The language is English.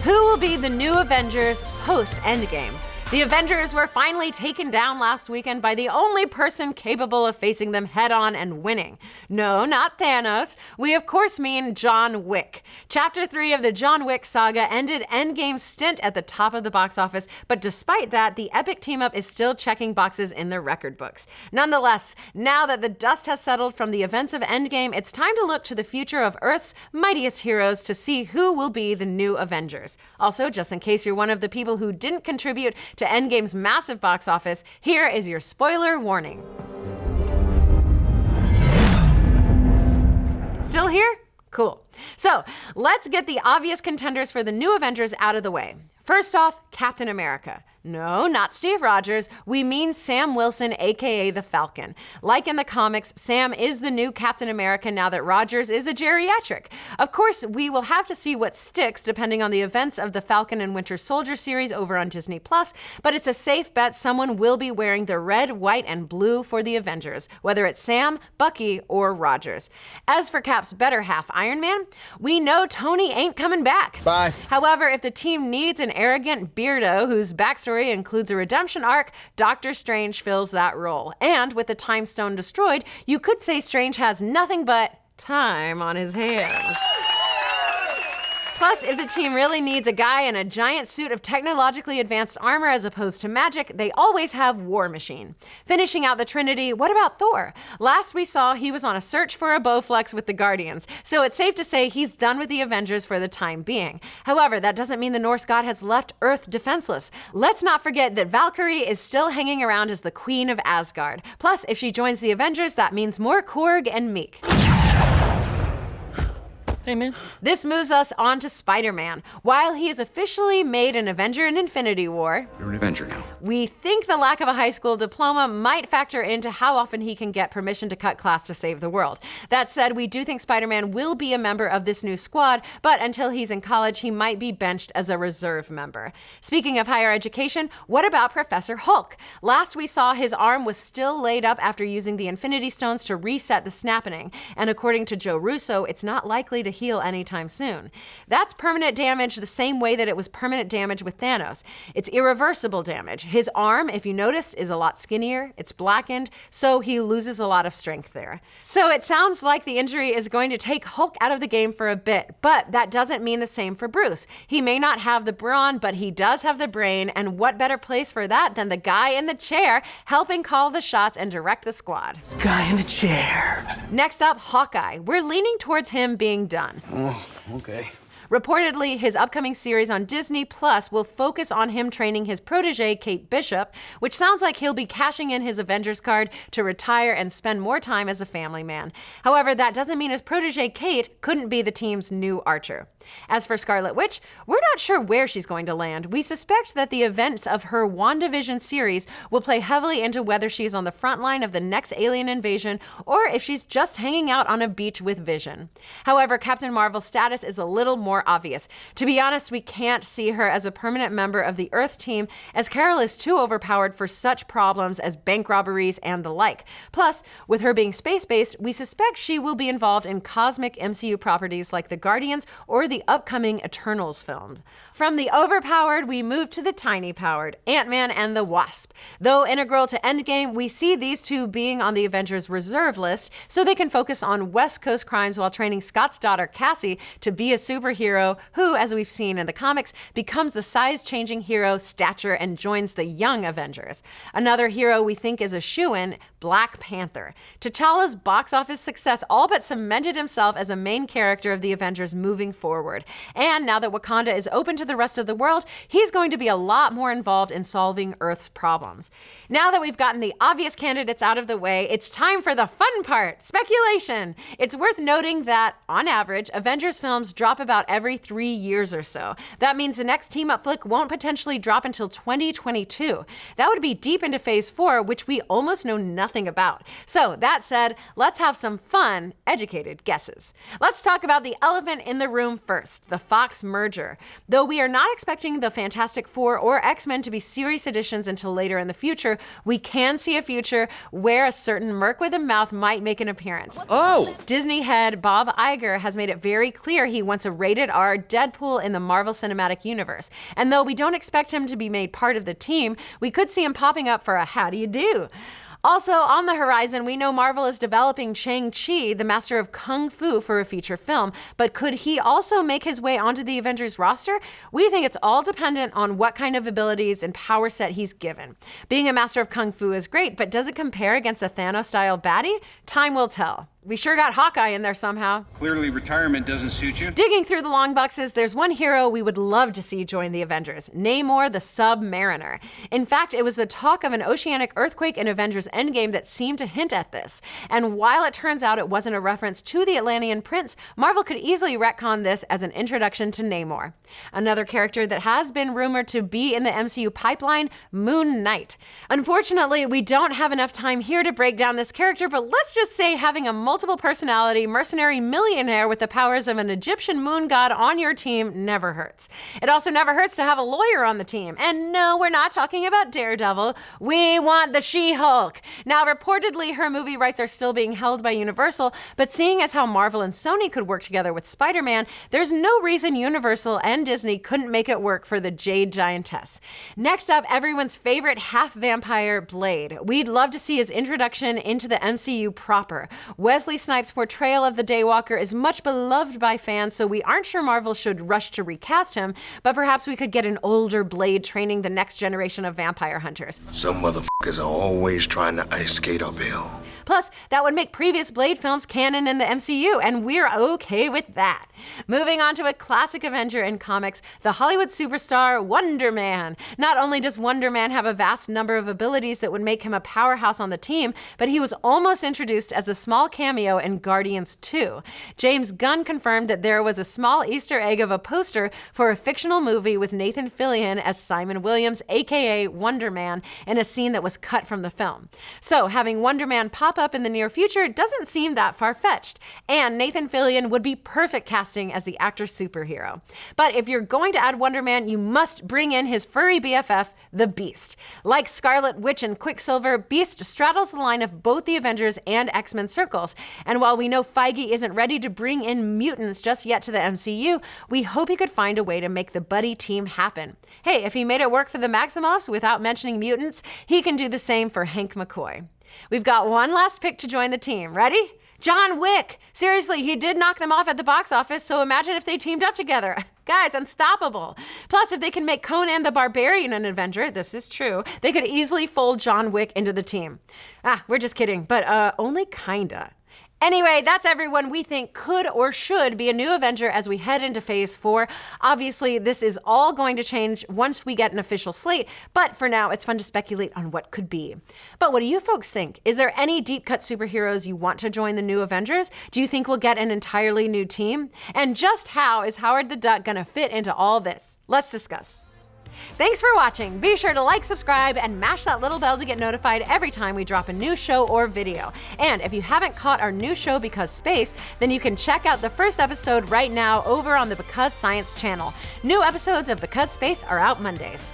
Who will be the new Avengers post-Endgame? The Avengers were finally taken down last weekend by the only person capable of facing them head-on and winning. No, not Thanos. We of course mean John Wick. Chapter 3 of the John Wick saga ended Endgame's stint at the top of the box office, but despite that, the epic team-up is still checking boxes in their record books. Nonetheless, now that the dust has settled from the events of Endgame, it's time to look to the future of Earth's mightiest heroes to see who will be the new Avengers. Also, just in case you're one of the people who didn't contribute to Endgame's massive box office, here is your spoiler warning. Still here? Cool. So, let's get the obvious contenders for the new Avengers out of the way. First off, Captain America. No, not Steve Rogers. We mean Sam Wilson, aka the Falcon. Like in the comics, Sam is the new Captain America now that Rogers is a geriatric. Of course, we will have to see what sticks depending on the events of the Falcon and Winter Soldier series over on Disney+, but it's a safe bet someone will be wearing the red, white, and blue for the Avengers, whether it's Sam, Bucky, or Rogers. As for Cap's better half, Iron Man, we know Tony ain't coming back. Bye. However, if the team needs an arrogant beardo whose backstory includes a redemption arc, Doctor Strange fills that role. And with the Time Stone destroyed, you could say Strange has nothing but time on his hands. Plus, if the team really needs a guy in a giant suit of technologically advanced armor as opposed to magic, they always have War Machine. Finishing out the Trinity, what about Thor? Last we saw, he was on a search for a Bowflex with the Guardians, so it's safe to say he's done with the Avengers for the time being. However, that doesn't mean the Norse god has left Earth defenseless. Let's not forget that Valkyrie is still hanging around as the Queen of Asgard. Plus, if she joins the Avengers, that means more Korg and Meek. Hey, man. This moves us on to Spider-Man. While he is officially made an Avenger in Infinity War, You're an Avenger now. we think the lack of a high school diploma might factor into how often he can get permission to cut class to save the world. That said, we do think Spider-Man will be a member of this new squad, but until he's in college, he might be benched as a reserve member. Speaking of higher education, what about Professor Hulk? Last we saw, his arm was still laid up after using the Infinity Stones to reset the snapping, and according to Joe Russo, it's not likely to heal anytime soon. That's permanent damage the same way that it was permanent damage with Thanos. It's irreversible damage. His arm, if you noticed, is a lot skinnier, it's blackened, so he loses a lot of strength there. So it sounds like the injury is going to take Hulk out of the game for a bit, but that doesn't mean the same for Bruce. He may not have the brawn, but he does have the brain, and what better place for that than the guy in the chair helping call the shots and direct the squad. Guy in the chair. Next up, Hawkeye. We're leaning towards him being done. Oh, okay. Reportedly, his upcoming series on Disney Plus will focus on him training his protege, Kate Bishop, which sounds like he'll be cashing in his Avengers card to retire and spend more time as a family man. However, that doesn't mean his protege, Kate, couldn't be the team's new Archer. As for Scarlet Witch, we're not sure where she's going to land. We suspect that the events of her WandaVision series will play heavily into whether she's on the front line of the next alien invasion or if she's just hanging out on a beach with Vision. However, Captain Marvel's status is a little more obvious. To be honest, we can't see her as a permanent member of the Earth team, as Carol is too overpowered for such problems as bank robberies and the like. Plus, with her being space-based, we suspect she will be involved in cosmic MCU properties like the Guardians or the upcoming Eternals film. From the overpowered, we move to the tiny-powered, Ant-Man and the Wasp. Though integral to Endgame, we see these two being on the Avengers reserve list so they can focus on West Coast crimes while training Scott's daughter Cassie to be a superhero who, as we've seen in the comics, becomes the size-changing hero stature and joins the young Avengers. Another hero we think is a shoo-in, Black Panther. T'Challa's box office success all but cemented himself as a main character of the Avengers moving forward. And now that Wakanda is open to the rest of the world, he's going to be a lot more involved in solving Earth's problems. Now that we've gotten the obvious candidates out of the way, it's time for the fun part, speculation. It's worth noting that, on average, Avengers films drop about every 3 years or so. That means the next team-up flick won't potentially drop until 2022. That would be deep into Phase 4, which we almost know nothing about. So, that said, let's have some fun, educated guesses. Let's talk about the elephant in the room first, the Fox merger. Though we are not expecting the Fantastic Four or X-Men to be series additions until later in the future, we can see a future where a certain merc with a mouth might make an appearance. Oh! Disney head Bob Iger has made it very clear he wants a rated rated R Deadpool in the Marvel Cinematic Universe. And though we don't expect him to be made part of the team, we could see him popping up for a how do you do. Also, on the horizon, we know Marvel is developing Shang-Chi, the master of Kung Fu, for a feature film, but could he also make his way onto the Avengers roster? We think it's all dependent on what kind of abilities and power set he's given. Being a master of Kung Fu is great, but does it compare against a Thanos-style baddie? Time will tell. We sure got Hawkeye in there somehow. Clearly retirement doesn't suit you. Digging through the long boxes, there's one hero we would love to see join the Avengers, Namor the Submariner. In fact, it was the talk of an oceanic earthquake in Avengers Endgame that seemed to hint at this. And while it turns out it wasn't a reference to the Atlantean prince, Marvel could easily retcon this as an introduction to Namor. Another character that has been rumored to be in the MCU pipeline, Moon Knight. Unfortunately, we don't have enough time here to break down this character, but let's just say having a multiple personality mercenary millionaire with the powers of an Egyptian moon god on your team never hurts. It also never hurts to have a lawyer on the team. And no, we're not talking about Daredevil. We want the She-Hulk. Now, reportedly, her movie rights are still being held by Universal, but seeing as how Marvel and Sony could work together with Spider-Man, there's no reason Universal and Disney couldn't make it work for the Jade Giantess. Next up, everyone's favorite half-vampire, Blade. We'd love to see his introduction into the MCU proper. Wesley Snipes' portrayal of the Daywalker is much beloved by fans, so we aren't sure Marvel should rush to recast him, but perhaps we could get an older Blade training the next generation of vampire hunters. Some motherfuckers are always trying to ice skate uphill. Plus, that would make previous Blade films canon in the MCU, and we're okay with that. Moving on to a classic Avenger in comics, the Hollywood superstar Wonder Man. Not only does Wonder Man have a vast number of abilities that would make him a powerhouse on the team, but he was almost introduced as a small cameo in Guardians 2. James Gunn confirmed that there was a small Easter egg of a poster for a fictional movie with Nathan Fillion as Simon Williams, aka Wonder Man, in a scene that was cut from the film. So having Wonder Man pop up in the near future doesn't seem that far-fetched, and Nathan Fillion would be perfect casting as the actor superhero. But if you're going to add Wonder Man, you must bring in his furry BFF, the Beast. Like Scarlet Witch and Quicksilver, Beast straddles the line of both the Avengers and X-Men circles, and while we know Feige isn't ready to bring in mutants just yet to the MCU, we hope he could find a way to make the buddy team happen. Hey, if he made it work for the Maximoffs without mentioning mutants, he can do the same for Hank McCoy. We've got one last pick to join the team. Ready? John Wick! Seriously, he did knock them off at the box office, so imagine if they teamed up together. Guys, unstoppable. Plus, if they can make Conan the Barbarian an Avenger, this is true, they could easily fold John Wick into the team. We're just kidding, but only kinda. Anyway, that's everyone we think could or should be a new Avenger as we head into Phase 4. Obviously, this is all going to change once we get an official slate, but for now, it's fun to speculate on what could be. But what do you folks think? Is there any deep-cut superheroes you want to join the new Avengers? Do you think we'll get an entirely new team? And just how is Howard the Duck gonna fit into all this? Let's discuss. Thanks for watching. Be sure to like, subscribe, and mash that little bell to get notified every time we drop a new show or video. And if you haven't caught our new show Because Space, then you can check out the first episode right now over on the Because Science channel. New episodes of Because Space are out Mondays.